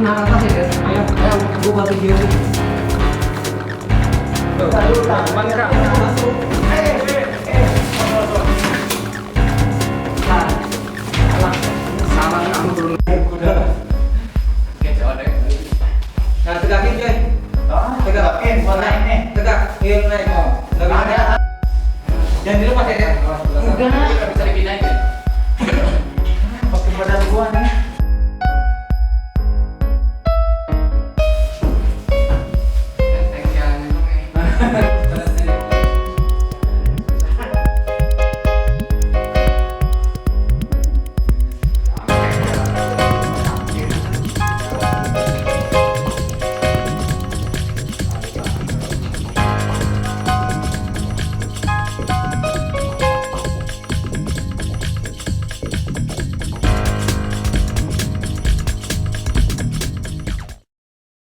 nahan atas ya guys. Ayo, gua bantu dia. Tuh, mangkrak. Salah kamu belum udah. Nah, tegakin coy. Tegakin, buat naik nih. Tegak, iya naik. Tegak. Jangan dilepas ya. Enggak bisa dipindahin ya. Pakai badan gua.